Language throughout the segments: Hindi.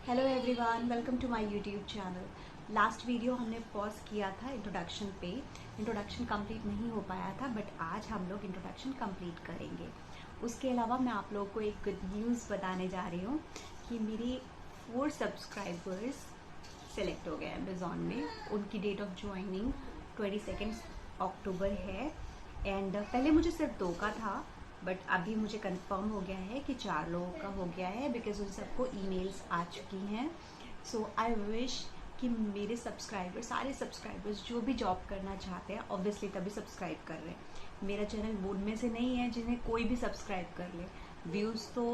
Hello everyone, welcome to my YouTube channel. Last video हमने पॉज किया था इंट्रोडक्शन पे। इंट्रोडक्शन कंप्लीट नहीं हो पाया था, बट आज हम लोग इंट्रोडक्शन कंप्लीट करेंगे। उसके अलावा मैं आप लोगों को एक गुड न्यूज़ बताने जा रही हूँ कि मेरी 4 सब्सक्राइबर्स सेलेक्ट हो गए अमेज़ॉन में। उनकी डेट ऑफ ज्वाइनिंग 22 अक्टूबर है। एंड पहले मुझे सिर्फ 2 का था, बट अभी मुझे कंफर्म हो गया है कि 4 लोगों का हो गया है, बिकॉज उन सबको ईमेल्स आ चुकी हैं। सो आई विश कि मेरे सब्सक्राइबर्स, सारे सब्सक्राइबर्स जो भी जॉब करना चाहते हैं, ऑब्वियसली तभी सब्सक्राइब कर रहे हैं। मेरा चैनल वो उनमें से नहीं है जिन्हें कोई भी सब्सक्राइब कर ले। व्यूज़ तो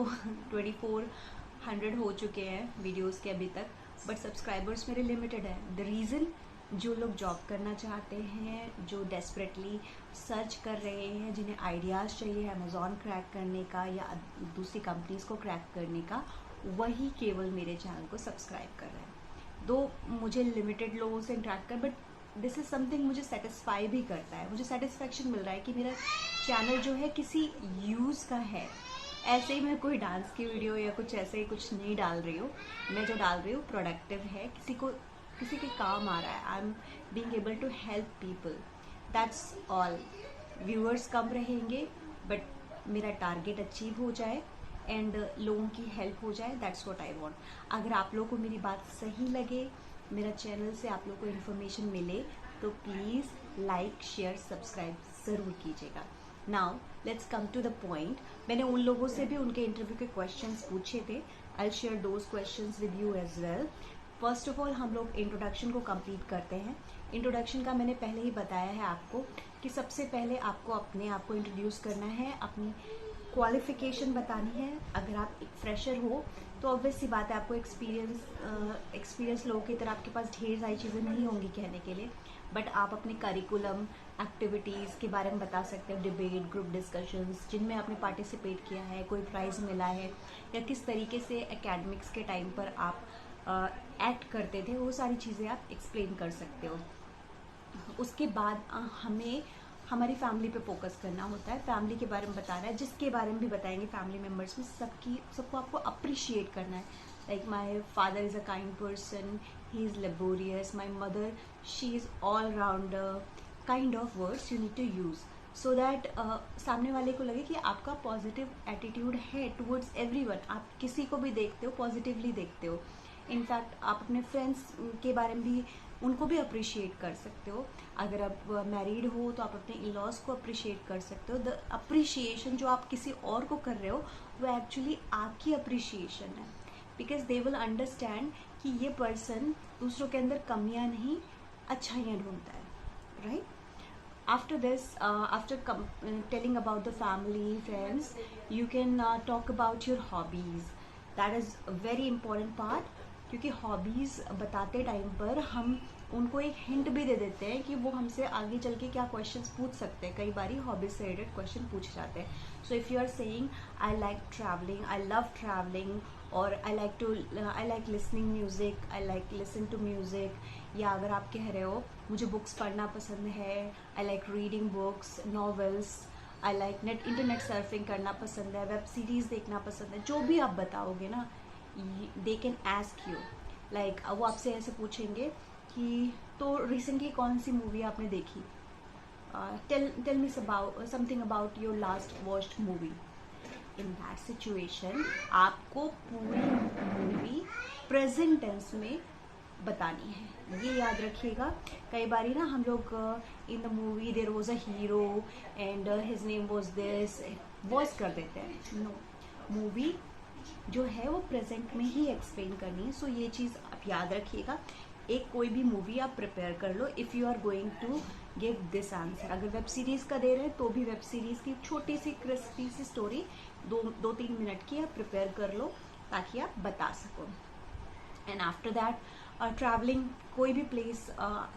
2400 हो चुके हैं वीडियोज़ के अभी तक, बट सब्सक्राइबर्स मेरे लिमिटेड है। द रीज़न, जो लोग जॉब करना चाहते हैं, जो डेस्परेटली सर्च कर रहे हैं, जिन्हें आइडियाज़ चाहिए अमेज़ॉन क्रैक करने का या दूसरी कंपनीज़ को क्रैक करने का, वही केवल मेरे चैनल को सब्सक्राइब कर रहे हैं। दो मुझे लिमिटेड लोगों से इंटरेक्ट कर, बट दिस इज़ समथिंग मुझे सेटिस्फाई भी करता है। मुझे सेटिस्फेक्शन मिल रहा है कि मेरा चैनल जो है किसी यूज़ का है। ऐसे ही मैं कोई डांस की वीडियो या कुछ ऐसे ही कुछ नहीं डाल रही हूँ। मैं जो डाल रही हूँ प्रोडक्टिव है, किसी के काम आ रहा है। I am being able to help people, that's all. Viewers कम रहेंगे, बट मेरा टारगेट अचीव हो जाए एंड लोगों की हेल्प हो जाए, दैट्स व्हाट आई वांट। अगर आप लोगों को मेरी बात सही लगे, मेरा चैनल से आप लोगों को इन्फॉर्मेशन मिले, तो प्लीज़ लाइक शेयर सब्सक्राइब ज़रूर कीजिएगा। Now let's come to the point. मैंने उन लोगों से भी उनके इंटरव्यू के क्वेश्चंस पूछे थे। I share those questions with you as well. First of all हम लोग इंट्रोडक्शन को कंप्लीट करते हैं। इंट्रोडक्शन का मैंने पहले ही बताया है आपको कि सबसे पहले आपको अपने आप को इंट्रोड्यूस करना है, अपनी क्वालिफिकेशन बतानी है। अगर आप एक फ्रेशर हो तो ऑब्वियस सी बात है, आपको एक्सपीरियंस लोगों की तरह आपके पास ढेर सारी चीज़ें नहीं होंगी कहने के लिए, बट आप अपने करिकुलम एक्टिविटीज़ के बारे में बता सकते हैं। डिबेट, ग्रुप डिस्कशंस जिनमें आपने पार्टिसिपेट किया है, कोई प्राइज़ मिला है, या किस तरीके से एकेडमिक्स के टाइम पर आप एक्ट करते थे, वो सारी चीज़ें आप एक्सप्लेन कर सकते हो। उसके बाद हमें हमारी फैमिली पे फोकस करना होता है। फैमिली के बारे में बताना है, जिसके बारे में भी बताएंगे फैमिली मेम्बर्स में सबको आपको अप्रिशिएट करना है। Like my father is a kind person, he is laborious, my mother she is all rounder, kind of words you need to use so that सामने वाले को लगे कि आपका पॉजिटिव एटीट्यूड है टूवर्ड्स एवरीवन। आप किसी को भी देखते हो पॉजिटिवली देखते हो। इनफैक्ट आप अपने फ्रेंड्स के बारे में भी, उनको भी अप्रिशिएट कर सकते हो। अगर आप मैरिड हो तो आप अपने इन-लॉज को अप्रिशिएट कर सकते हो। द अप्रिशिएशन जो आप किसी और को कर रहे हो, वो एक्चुअली आपकी अप्रिशिएशन है, बिकॉज दे विल अंडरस्टैंड कि ये पर्सन दूसरों के अंदर कमियां नहीं, अच्छाइयाँ ढूंढता है, right? After this, after telling about the family, friends, you can talk about your hobbies. That is a very important part, क्योंकि हॉबीज़ बताते टाइम पर हम उनको एक हिंट भी दे देते हैं कि वो हमसे आगे चल के क्या क्वेश्चंस पूछ सकते हैं। कई बार हॉबीज से रिलेटेड क्वेश्चन पूछ जाते हैं। So if you are saying I like travelling, I love travelling, और I like listening music, I like listen to music, या अगर आप कह रहे हो मुझे बुक्स पढ़ना पसंद है, I like reading books, novels, I like internet surfing करना पसंद है, वेब सीरीज़ देखना पसंद है, जो भी आप बताओगे ना, they can ask you. Like वो आपसे ऐसे पूछेंगे कि तो रिसेंटली कौन सी मूवी आपने देखी, tell me something about your last watched movie. In that situation आपको पूरी मूवी प्रेजेंट टेंस में बतानी है। ये याद रखिएगा। कई बार ना हम लोग in the movie there was a hero and his name was this, voice कर देते हैं। नो, मूवी जो है वो प्रेजेंट में ही एक्सप्लेन करनी है। सो ये चीज़ आप याद रखिएगा। एक कोई भी मूवी आप प्रिपेयर कर लो if you are going to give this answer. अगर वेब सीरीज़ का दे रहे हैं तो भी वेब सीरीज़ की छोटी सी क्रिस्पी सी स्टोरी 2-3 मिनट की आप प्रिपेयर कर लो, ताकि आप बता सको। एंड आफ्टर दैट ट्रैवलिंग, कोई भी प्लेस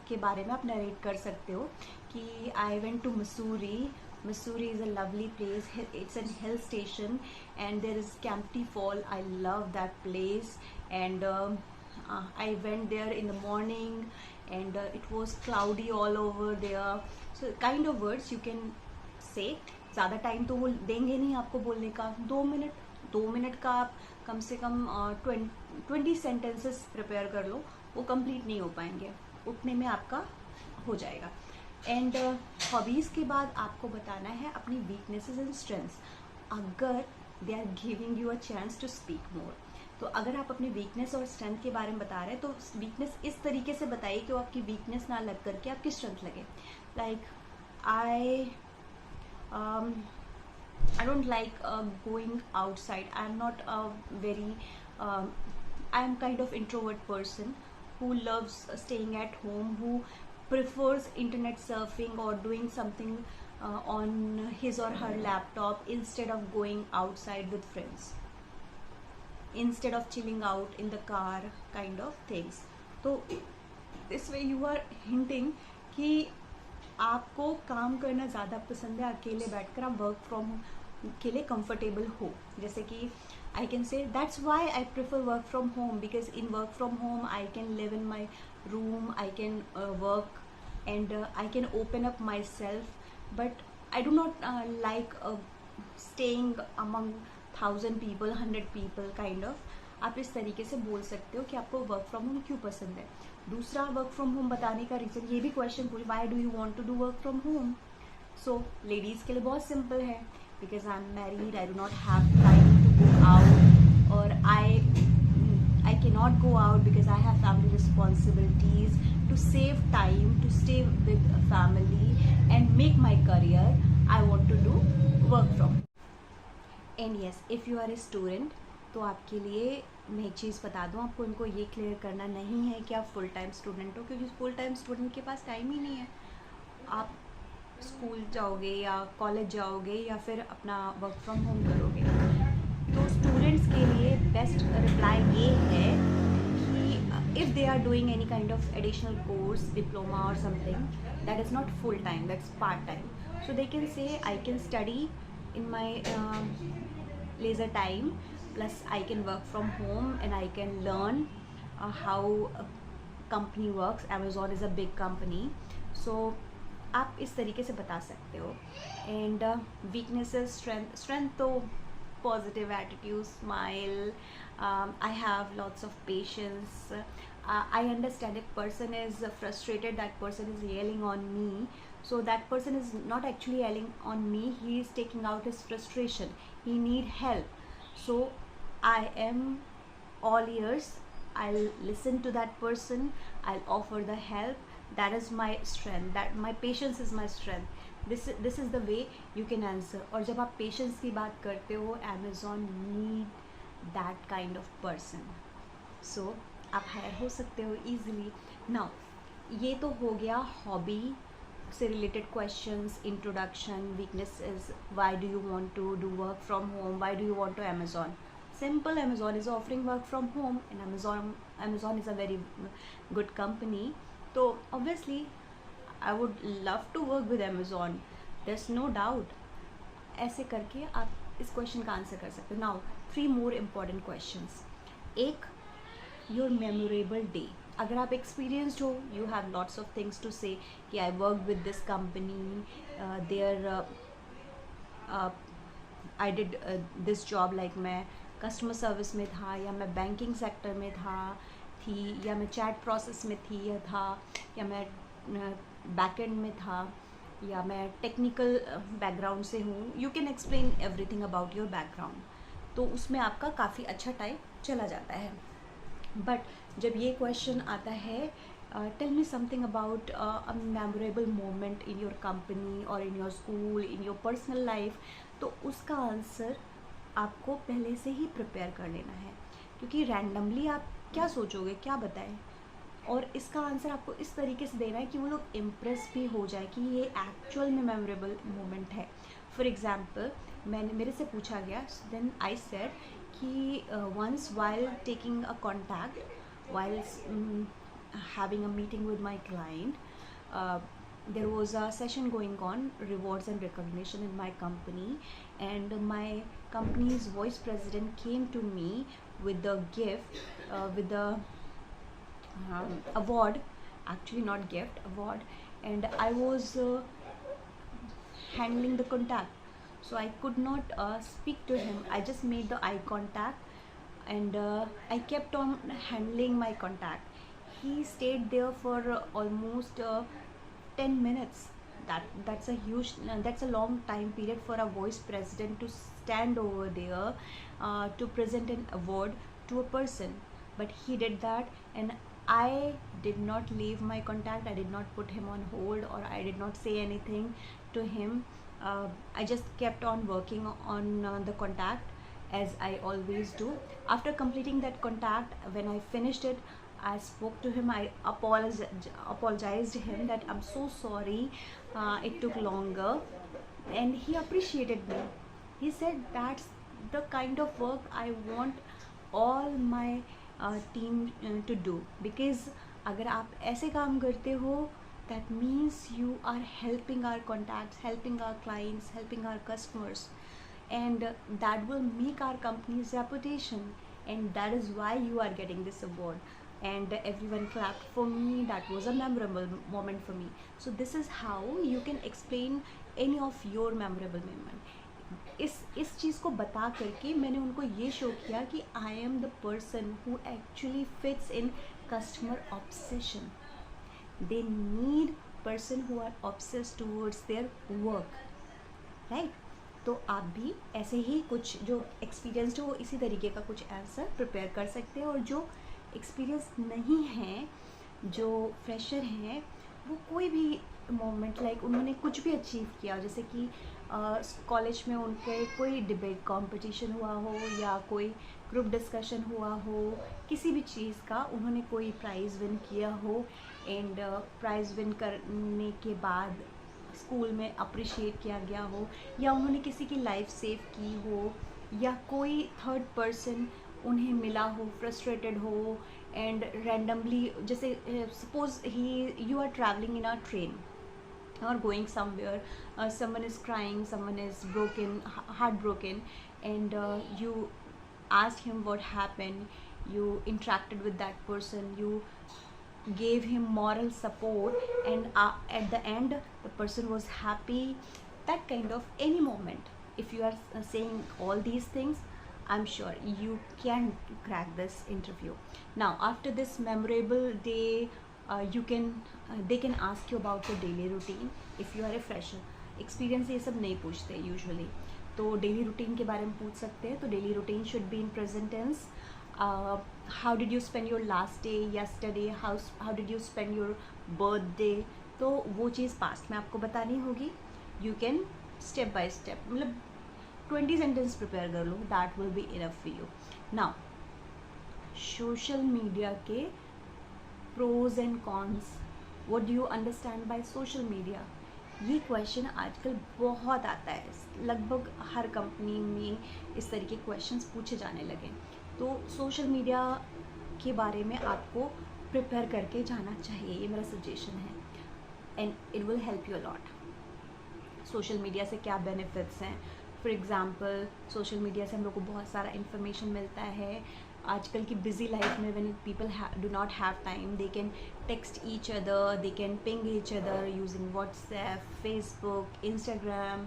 के बारे में आप नरेट कर सकते हो कि I went to Mussoorie. Missouri is a lovely place. It's a hill station and there is Campty Fall. I love that place, and I went there in the morning and it was cloudy all over there. So kind of words you can say. ज़्यादा टाइम तो वो देंगे नहीं आपको बोलने का। 2 मिनट का आप कम से कम 20 सेंटेंसेस प्रिपेयर कर लो, वो कंप्लीट नहीं हो पाएंगे, उठने में आपका हो जाएगा। एंड हॉबीज़ के बाद आपको बताना है अपनी वीकनेसेस एंड स्ट्रेंथ्स, अगर they are giving you a chance to speak more. तो अगर आप अपनी वीकनेस और स्ट्रेंथ के बारे में बता रहे हैं तो वीकनेस इस तरीके से बताइए कि वो आपकी वीकनेस ना लग करके आपकी स्ट्रेंथ लगे। Like I don't like going outside. I'm not a very, I'm kind of introvert person who loves staying at home, who prefers internet surfing or doing something on his or her laptop instead of going outside with friends, instead of chilling out in the car, kind of things. So this way you are hinting कि आपको काम करना ज़्यादा पसंद है, अकेले बैठकर आप वर्क फ्रॉम होम के लिए कंफर्टेबल हो। जैसे कि I can say that's why I prefer work from home, because in work from home I can live in my room, I can work and I can open up my self, but I do not like staying among 1000 people 100 people kind of. आप इस तरीके से बोल सकते हो कि आपको वर्क फ्रॉम होम क्यों पसंद है। दूसरा, वर्क फ्रॉम होम बताने का रीज़न, ये भी क्वेश्चन पूछ, why do you want to do work from home. So ladies के लिए बहुत सिंपल है, because I am married, I do not have time to go out, और I can not go out because I have family responsibilities. To save time, to stay with family and make my career, I want to do work from. And yes, if you are a student, तो आपके लिए मैं एक चीज़ बता दूं, आपको इनको ये क्लियर करना नहीं है कि आप फुल टाइम स्टूडेंट हो, क्योंकि फुल टाइम स्टूडेंट के पास टाइम ही नहीं है। आप स्कूल जाओगे या कॉलेज जाओगे या फिर अपना वर्क फ्रॉम होम करोगे। तो स्टूडेंट्स के लिए बेस्ट रिप्लाई ये है कि if they are doing any kind of additional course, diploma और something that is not full time, that's part time, so they can say I can study in my leisure time, plus I can work from home and I can learn how a company works. Amazon is a big company, so आप इस तरीके से बता सकते हो। एंड वीकनेसेस, स्ट्रेंथ तो positive attitude, smile, I have lots of patience, I understand if person is frustrated, that person is yelling on me, so that person is not actually yelling on me, he is taking out his frustration, he need help, so I am all ears, I'll listen to that person, I'll offer the help. That is my strength, that my patience is my strength. This is the way you can answer. और जब आप patience की बात करते हो, Amazon need that kind of person, so आप हायर हो सकते हो easily. Now ये तो हो गया हॉबी से related questions, introduction, weaknesses, why do you want to do work from home, why do you want to Amazon. Simple, Amazon is offering work from home and Amazon is a very good company, so obviously I would love to work with Amazon, there's no doubt. ऐसे करके आप इस क्वेश्चन का आंसर कर सकते हो। Now 3 more important questions. एक, योर मेमोरेबल डे, अगर आप एक्सपीरियंसड हो, you have lots of things to say कि I work with this company, there I did this job, like मैं कस्टमर सर्विस में था, या मैं बैंकिंग सेक्टर में थी, या मैं चैट प्रोसेस में थी या मैं बैकएंड में था, या मैं टेक्निकल बैकग्राउंड से हूँ। You can explain everything about your background, तो उसमें आपका काफ़ी अच्छा टाइम चला जाता है। बट जब ये क्वेश्चन आता है, tell me something about a memorable moment in your company और in your school, in your personal life, तो उसका आंसर आपको पहले से ही प्रिपेयर कर लेना है, क्योंकि रैंडमली आप क्या सोचोगे, क्या बताएं, और इसका आंसर आपको इस तरीके से देना है कि वो लोग इम्प्रेस भी हो जाए कि ये एक्चुअल में मेमोरेबल मोमेंट है। फॉर एग्जाम्पल, मेरे से पूछा गया, देन आई सेड कि once while taking a contact, while having a meeting with my client, there was a session going on, rewards and recognition in my company, and my company's vice president came to me with the gift, with the award, actually not gift, award, and I was handling the contact, so I could not speak to him. I just made the eye contact and I kept on handling my contact. He stayed there for almost 10 minutes. That's a huge, that's a long time period for a vice president to stand over there to present an award to a person. But he did that, and I did not leave my contact. I did not put him on hold, or I did not say anything to him. I just kept on working on the contact as I always do. After completing that contact, when I finished it, I spoke to him. I apologized to him that I'm so sorry, it took longer, and he appreciated me. He said that's the kind of work I want all my team to do, because अगर आप ऐसे काम करते हो, that means you are helping our contacts, helping our clients, helping our customers, and that will make our company's reputation, and that is why you are getting this award. And everyone clapped for me. That was a memorable moment for me. So this is how you can explain any of your memorable moment. इस चीज़ को बता करके मैंने उनको ये शो किया कि I am the person who actually fits in customer obsession. They need person who are obsessed towards their work, right. तो आप भी ऐसे ही कुछ जो एक्सपीरियंस्ड हो इसी तरीके का कुछ आंसर प्रिपेयर कर सकते हैं. और जो एक्सपीरियंस नहीं है, जो फ्रेशर हैं, वो कोई भी मोमेंट लाइक उन्होंने कुछ भी अचीव किया, जैसे कि कॉलेज में उनके कोई डिबेट कंपटीशन हुआ हो या कोई ग्रुप डिस्कशन हुआ हो, किसी भी चीज़ का उन्होंने कोई प्राइज़ विन किया हो, एंड प्राइज़ विन करने के बाद स्कूल में अप्रिशिएट किया गया हो, या उन्होंने किसी की लाइफ सेव की हो, या कोई थर्ड पर्सन उन्हें मिला हो, फ्रस्ट्रेटेड हो, एंड रैंडमली, जैसे suppose you are travelling in a train or going somewhere, someone is crying, someone is heartbroken, and you asked him what happened, you interacted with that person, you gave him moral support, and at the end the person was happy. That kind of any moment, if you are saying all these things, I'm sure you can crack this interview. Now after this memorable day, they can ask you about your daily routine. if you are a fresher, experience ये सब नहीं पूछते usually, तो daily routine के बारे में पूछ सकते हैं. तो daily routine should be in present tense. How did you spend your last day yesterday? How did you spend your birthday? तो वो चीज़ past में आपको बतानी होगी. You can step by step, मतलब 20 सेंटेंस प्रिपेयर कर लो, that will be enough for you. Now social media के pros and cons. What do you understand by social media? ये क्वेश्चन आजकल बहुत आता है, लगभग हर कंपनी में इस तरीके क्वेश्चंस पूछे जाने लगे. तो सोशल मीडिया के बारे में आपको प्रिपेयर करके जाना चाहिए, ये मेरा सजेशन है, and it will help you a lot. Social media से क्या बेनिफिट्स हैं? फॉर एग्ज़ाम्पल, सोशल मीडिया से हम लोग को बहुत सारा इन्फॉर्मेशन मिलता है. आजकल की बिजी लाइफ में when people do not have time, they can text each other, they can ping each other using WhatsApp, Facebook, Instagram,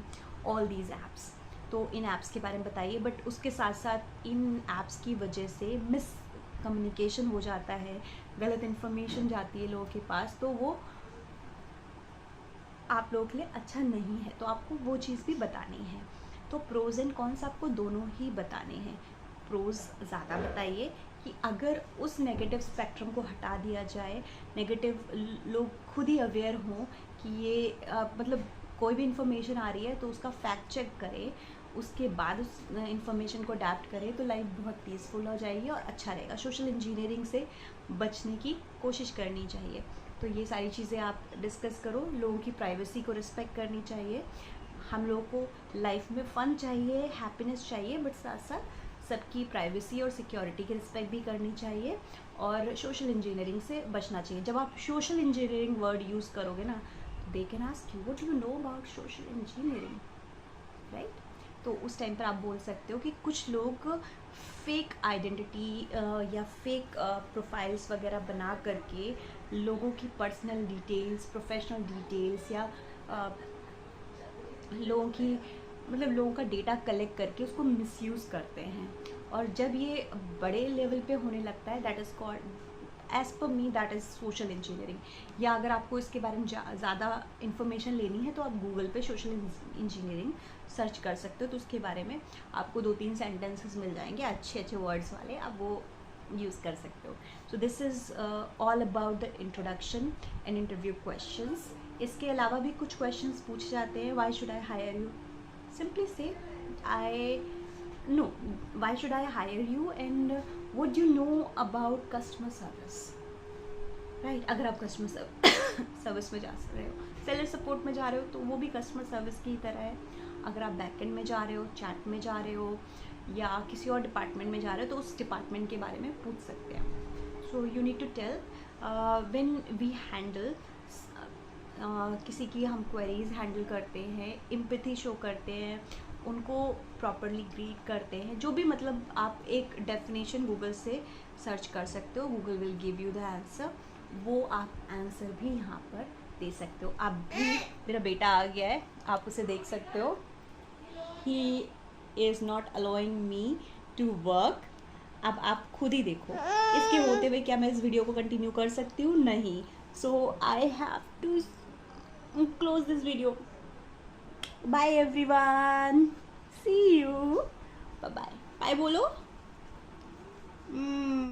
all these apps. तो इन ऐप्स के बारे में बताइए. बट उसके साथ साथ इन ऐप्स की वजह से मिस कम्युनिकेशन हो जाता है, गलत इन्फॉर्मेशन जाती है लोगों के पास, तो वो आप लोगों के लिए अच्छा नहीं है. तो आपको वो चीज़ भी बतानी है. तो प्रोज एंड कॉन्स आपको दोनों ही बताने हैं. प्रोज ज़्यादा बताइए कि अगर उस नेगेटिव स्पेक्ट्रम को हटा दिया जाए, नेगेटिव लोग खुद ही अवेयर हों कि ये मतलब कोई भी इन्फॉर्मेशन आ रही है तो उसका फैक्ट चेक करें, उसके बाद उस इन्फॉर्मेशन को अडेप्ट करें, तो लाइफ बहुत पीसफुल हो जाएगी और अच्छा रहेगा. सोशल इंजीनियरिंग से बचने की कोशिश करनी चाहिए. तो ये सारी चीज़ें आप डिस्कस करो. लोगों की प्राइवेसी को रिस्पेक्ट करनी चाहिए. हम लोगों को लाइफ में फ़न चाहिए, हैप्पीनेस चाहिए, बट साथ साथ सबकी प्राइवेसी और सिक्योरिटी की रिस्पेक्ट भी करनी चाहिए, और सोशल इंजीनियरिंग से बचना चाहिए. जब आप सोशल इंजीनियरिंग वर्ड यूज़ करोगे ना, they can ask you what you know about social engineering, right. तो उस टाइम पर आप बोल सकते हो कि कुछ लोग फेक आइडेंटिटी या फेक प्रोफाइल्स वगैरह बना करके लोगों की पर्सनल डिटेल्स, प्रोफेशनल डिटेल्स, या लोगों का डेटा कलेक्ट करके उसको मिसयूज़ करते हैं. और जब ये बड़े लेवल पे होने लगता है, that is called, as per me that is social engineering. या अगर आपको इसके बारे में ज़्यादा इन्फॉर्मेशन लेनी है तो आप गूगल पे सोशल इंजीनियरिंग सर्च कर सकते हो, तो उसके बारे में आपको 2-3 सेंटेंसेस मिल जाएंगे अच्छे अच्छे वर्ड्स वाले, आप वो यूज़ कर सकते हो। So this is all about the introduction and interview questions. इसके अलावा भी कुछ क्वेश्चंस पूछे जाते हैं। Why should I hire you? Simply से no, why should I hire you and what do you know about customer service, right? अगर आप कस्टमर सर्विस में जा रहे हो, सेलर सपोर्ट में जा रहे हो, तो वो भी कस्टमर सर्विस की तरह है। अगर आप बैकएंड में जा रहे हो, चैट में जा रहे हो, या किसी और डिपार्टमेंट में जा रहे हो, तो उस डिपार्टमेंट के बारे में पूछ सकते हैं। So you need to tell when we handle किसी की हम क्वेरीज हैंडल करते हैं, एम्पैथी शो करते हैं, उनको प्रॉपरली ग्रीट करते हैं, जो भी, मतलब आप एक डेफिनेशन गूगल से सर्च कर सकते हो, Google will give you the answer, वो आप आंसर भी यहाँ पर दे सकते हो। आप भी, मेरा बेटा आ गया है, आप उसे देख सकते हो, he is not allowing me to work. अब आप खुद ही देखो, इसके होते हुए क्या मैं इस वीडियो को कंटिन्यू कर सकती हूँ? नहीं। So I have to close this video. Bye everyone. See you. Bye bye. Bye बोलो.